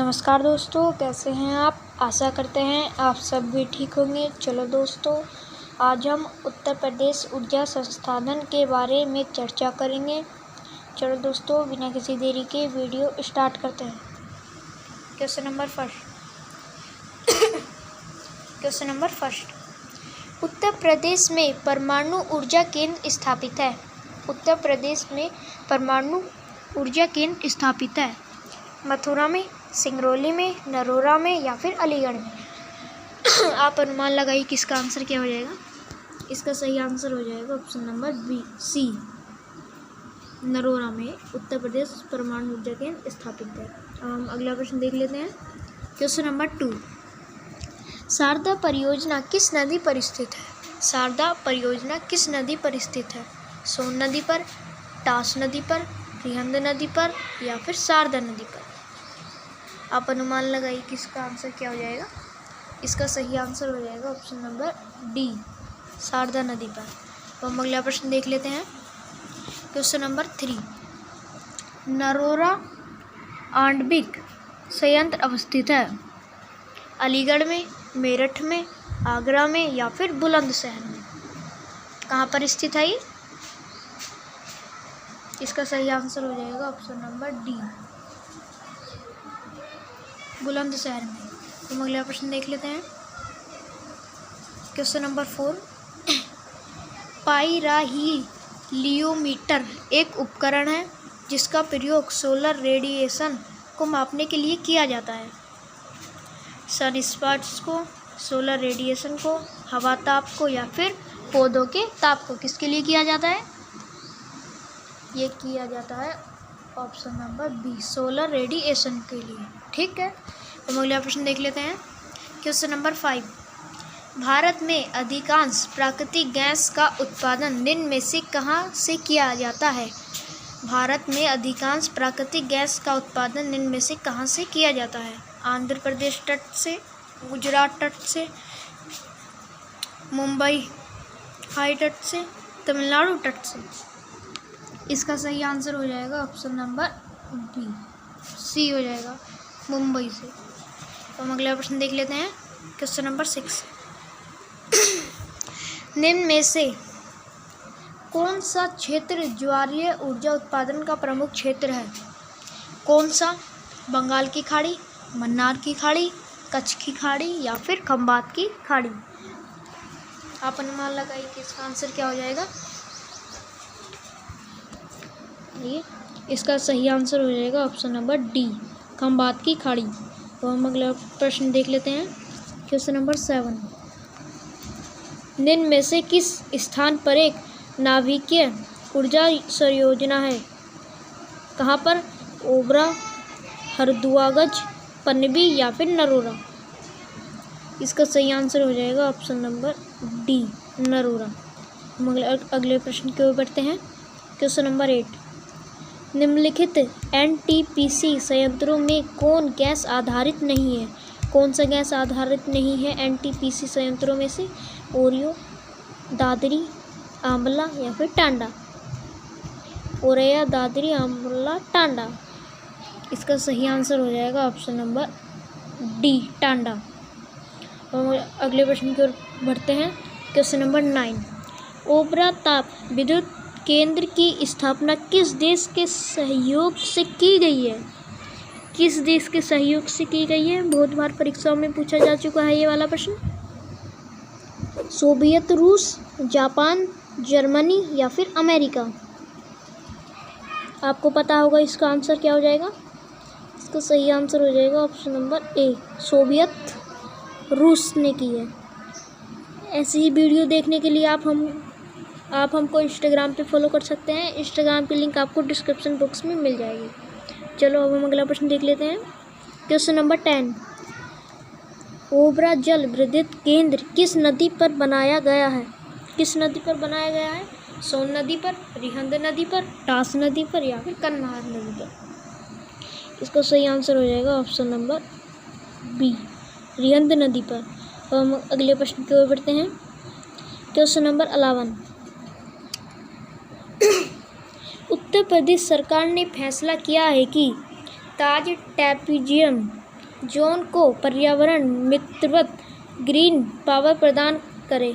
नमस्कार दोस्तों, कैसे हैं आप। आशा करते हैं आप सब भी ठीक होंगे। चलो दोस्तों, आज हम उत्तर प्रदेश ऊर्जा संस्थान के बारे में चर्चा करेंगे। चलो दोस्तों, बिना किसी देरी के वीडियो स्टार्ट करते हैं। Question number first, Uttar Pradesh में परमाणु ऊर्जा केंद्र स्थापित है। उत्तर प्रदेश में परमाणु ऊर्जा केंद्र स्थापित है। मथुरा में, सिंगरौली में, नरोरा में या फिर अलीगढ़ में। आप अनुमान लगाइए किसका आंसर क्या हो जाएगा। इसका सही आंसर हो जाएगा ऑप्शन नंबर बी, सी, नरोरा में उत्तर प्रदेश परमाणु ऊर्जा केंद्र स्थापित है। अब हम अगला प्रश्न देख लेते हैं। क्वेश्चन नंबर 2, शारदा परियोजना किस नदी पर स्थित है। शारदा परियोजना किस नदी पर स्थित है। सोन नदी पर, टास नदी पर, रिहंद नदी पर या फिर शारदा नदी पर। आप अनुमान लगाइए किसका आंसर क्या हो जाएगा। इसका सही आंसर हो जाएगा ऑप्शन नंबर डी, शारदा नदी पर। तो हम अगला प्रश्न देख लेते हैं। क्वेश्चन नंबर 3, नरोरा आणविक संयंत्र अवस्थित है। अलीगढ़ में, मेरठ में, आगरा में या फिर बुलंदशहर में। कहाँ पर स्थित है ये। इसका सही आंसर हो जाएगा ऑप्शन नंबर डी, बुलंदशहर में। तो हम अगला प्रश्न देख लेते हैं। क्वेश्चन नंबर 4, पाइराहीलियोमीटर एक उपकरण है जिसका प्रयोग सोलर रेडिएशन को मापने के लिए किया जाता है। सनस्पॉट्स को, सोलर रेडिएशन को, हवा ताप को या फिर पौधों के ताप को किसके लिए किया जाता है। ये किया जाता है option number B, solar radiation के लिए। ठीक है, तो हम अगला प्रश्न देख लेते हैं। क्वेश्चन नंबर 5, भारत में अधिकांश प्राकृतिक गैस का उत्पादन निम्न में से कहाँ से किया जाता है। भारत में अधिकांश प्राकृतिक गैस का उत्पादन निम्न में से कहाँ से किया जाता है। आंध्र प्रदेश तट से, गुजरात तट से, मुंबई हाई तट से, तमिलनाडु तट से। इसका सही आंसर हो जाएगा ऑप्शन नंबर बी, सी हो जाएगा, मुंबई से। तो हम अगला प्रश्न देख लेते हैं। क्वेश्चन नंबर 6, निम्न में से कौन सा क्षेत्र ज्वारीय ऊर्जा उत्पादन का प्रमुख क्षेत्र है। कौन सा, बंगाल की खाड़ी, मन्नार की खाड़ी, कच्छ की खाड़ी या फिर खंबात की खाड़ी। आप अनुमान लगाइए कि इसका आंसर क्या हो जाएगा। ये इसका सही आंसर हो जाएगा ऑप्शन नंबर डी, खंबात की खाड़ी। तो हम अगला प्रश्न देख लेते हैं। क्वेश्चन नंबर 7, निम्न में से किस स्थान पर एक नाभिकीय ऊर्जा परियोजना है। कहाँ पर, ओबरा, हरदुआगंज, पन्नबी या फिर नरोरा। इसका सही आंसर हो जाएगा ऑप्शन नंबर डी, नरोरा। हम अगले प्रश्न की ओर बढ़ते हैं। क्वेश्चन नंबर 8, निम्नलिखित एनटीपीसी संयंत्रों में कौन गैस आधारित नहीं है। कौन सा गैस आधारित नहीं है एनटीपीसी संयंत्रों में से। ओरियो, दादरी, आंवला या फिर टांडा। ओरैया, दादरी, आंवला, टांडा। इसका सही आंसर हो जाएगा ऑप्शन नंबर डी, टांडा। और अगले प्रश्न की ओर बढ़ते हैं। क्वेश्चन नंबर 9, ओबरा ताप विद्युत केंद्र की स्थापना किस देश के सहयोग से की गई है। किस देश के सहयोग से की गई है। बहुत बार परीक्षाओं में पूछा जा चुका है ये वाला प्रश्न। सोवियत रूस, जापान, जर्मनी या फिर अमेरिका। आपको पता होगा इसका आंसर क्या हो जाएगा। इसका सही आंसर हो जाएगा ऑप्शन नंबर ए, सोवियत रूस ने की है। ऐसी ही वीडियो देखने के लिए आप हमको इंस्टाग्राम पे फॉलो कर सकते हैं। इंस्टाग्राम की लिंक आपको डिस्क्रिप्शन बॉक्स में मिल जाएगी। चलो अब हम अगला प्रश्न देख लेते हैं। क्वेश्चन नंबर 10, ओबरा जल विद्युत केंद्र किस नदी पर बनाया गया है। किस नदी पर बनाया गया है। सोन नदी पर, रिहंद नदी पर, टास नदी पर या फिर कन्हार नदी पर। इसका सही आंसर हो जाएगा ऑप्शन नंबर बी, रिहंद नदी पर। तो हम अगले प्रश्न की ओर बढ़ते हैं। क्वेश्चन नंबर 11, उत्तर प्रदेश सरकार ने फैसला किया है कि ताज टैपिजियम जोन को पर्यावरण मित्रवत ग्रीन पावर प्रदान करे।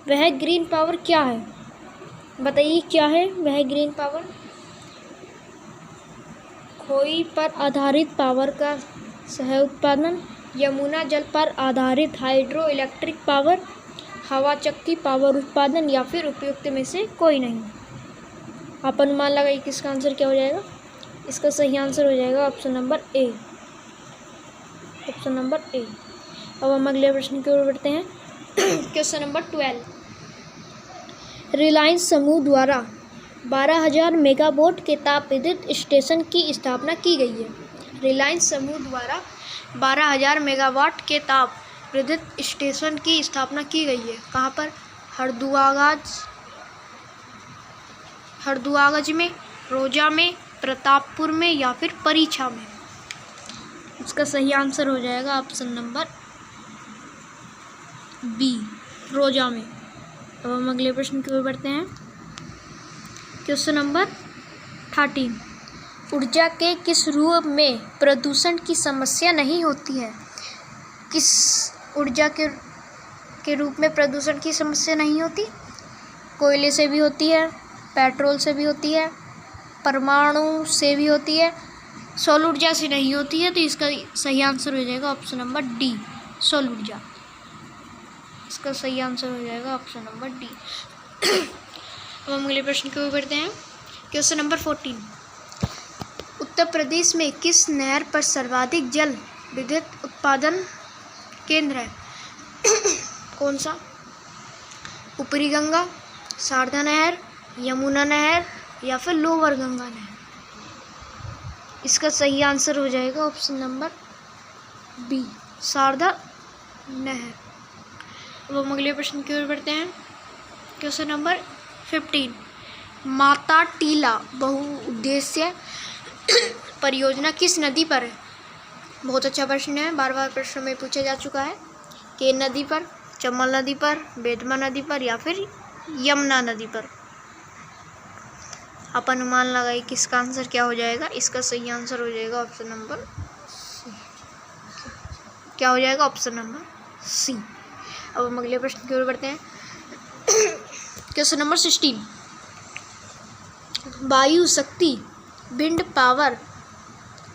वह ग्रीन पावर क्या है? बताइए क्या है वह ग्रीन पावर? खोई पर आधारित पावर का सह उत्पादन, यमुना जल पर आधारित हाइड्रो इलेक्ट्रिक पावर, हवा चक्की पावर उत्पादन या फिर उपयुक्त में से कोई नहीं। आप अनुमान लगाइए किसका आंसर क्या हो जाएगा? इसका सही आंसर हो जाएगा option number A. Option number A. अब हम अगले प्रश्न की ओर बढ़ते हैं। Question number 12। रिलायंस समूह द्वारा 12,000 मेगावाट के ताप विद्युत स्टेशन की स्थापना की गई है। रिलायंस समूह द्वारा 12,000 मेगावाट के ताप विद्युत स्टेशन की स्थापना की गई है। कहाँ पर? हरदुआगज में, रोजा में, प्रतापपुर में या फिर परीक्षा में। इसका सही आंसर हो जाएगा ऑप्शन नंबर बी, रोजा में। अब हम अगले प्रश्न की ओर बढ़ते हैं। Question number 13। ऊर्जा के किस रूप में प्रदूषण की समस्या नहीं होती है? किस ऊर्जा के रूप में प्रदूषण की समस्या नहीं होती? कोयले से भी होती है, पेट्रोल से भी होती है, परमाणु से भी होती है, सौर ऊर्जा से नहीं होती है। तो इसका सही आंसर हो जाएगा ऑप्शन नंबर डी, सौर ऊर्जा। इसका सही आंसर हो जाएगा ऑप्शन नंबर डी। अब हम अगले प्रश्न की ओर बढ़ते हैं। Question number 14। उत्तर प्रदेश में किस नहर पर सर्वाधिक जल विद्युत उत्पादन केंद्र है? कौन सा? ऊपरी गंगा, शारदा नहर, यमुना नहर या फिर लोअर गंगा नहर। इसका सही आंसर हो जाएगा ऑप्शन नंबर बी, शारदा नहर। अब हम अगले प्रश्न की ओर बढ़ते हैं। Question number 15। माता टीला बहुउद्देश्य परियोजना किस नदी पर है? बहुत अच्छा प्रश्न है, बार बार प्रश्न में पूछा जा चुका है। केन नदी पर, चंबल नदी पर, बेतवा नदी पर या फिर यमुना नदी पर। आप अनुमान लगाइए किसका आंसर क्या हो जाएगा? इसका सही आंसर हो जाएगा ऑप्शन नंबर सी। क्या हो जाएगा? Option number C. अब हम अगले प्रश्न की ओर बढ़ते हैं। Question number 16। वायु शक्ति विंड पावर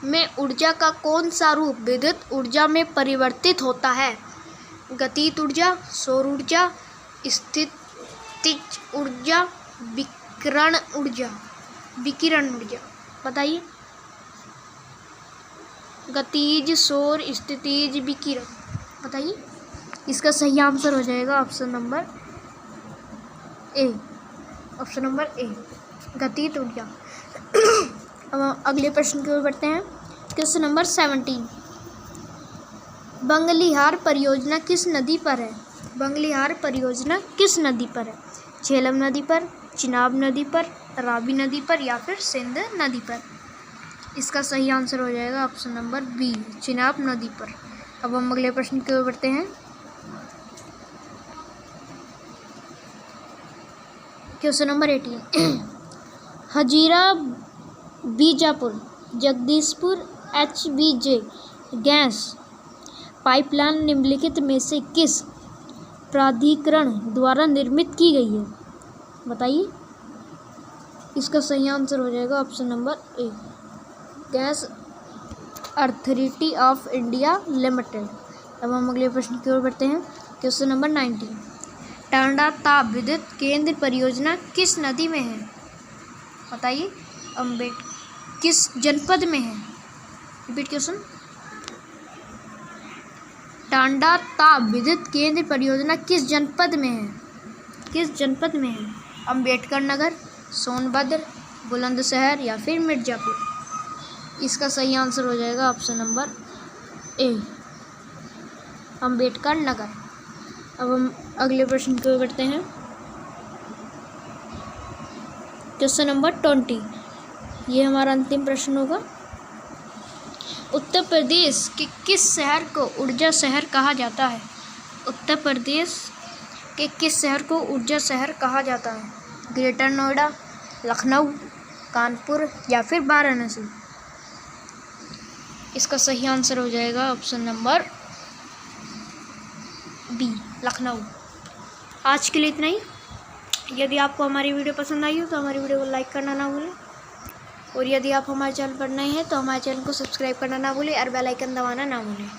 में ऊर्जा का कौन सा रूप विद्युत ऊर्जा में परिवर्तित होता है? गतिज ऊर्जा, सौर ऊर्जा, स्थितिज ऊर्जा, विकिरण ऊर्जा। बताइए। गतिज, सौर, स्थितिज, विकिरण। बताइए। इसका सही आंसर हो जाएगा option number A. Option number A, गतिज ऊर्जा। अब हम अगले प्रश्न की ओर बढ़ते हैं। Question number 17। बंगलिहार परियोजना किस नदी पर है? बंगलिहार परियोजना किस नदी पर है? झेलम नदी पर, चिनाब नदी पर, रावी नदी पर या फिर सिंध नदी पर। इसका सही आंसर हो जाएगा ऑप्शन नंबर बी, चिनाब नदी पर। अब हम अगले प्रश्न की ओर बढ़ते हैं। Question number 18। Hazira Bijapur Jagdishpur HBJ gas pipeline निम्नलिखित में से किस प्राधिकरण द्वारा निर्मित की गई है? बताइए। इसका सही आंसर हो जाएगा option number A, gas authority of India limited. अब हम अगले प्रश्न की ओर बढ़ते हैं। Question number 19। टांडा ताप विद्युत केंद्र परियोजना किस नदी में है? बताइए। किस जनपद में है? Repeat question. टांडा ताप विद्युत केंद्र परियोजना किस जनपद में है? किस जनपद में है? अम्बेडकर नगर, सोनभद्र, बुलंदशहर या फिर मिर्जापुर। इसका सही आंसर हो जाएगा option number A, Ambedkar Nagar. अब हम अगले प्रश्न की ओर बढ़ते हैं। Question number 20। ये हमारा अंतिम प्रश्न होगा। उत्तर प्रदेश के किस शहर को ऊर्जा शहर कहा जाता है? उत्तर प्रदेश के किस शहर को ऊर्जा शहर कहा जाता है? ग्रेटर नोएडा, लखनऊ, कानपुर या फिर वाराणसी। इसका सही आंसर हो जाएगा ऑप्शन नंबर बी, लखनऊ। आज के लिए इतना ही। यदि आपको हमारी वीडियो पसंद आई हो तो हमारी वीडियो को लाइक करना ना भूलें, और यदि आप हमारे चैनल पर नए हैं तो हमारे चैनल को सब्सक्राइब करना ना भूलें और बेल आइकन दबाना ना भूलें।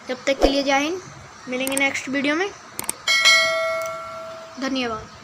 तब तक के लिए जय हिंद, मिलेंगे नेक्स्ट वीडियो में। धन्यवाद।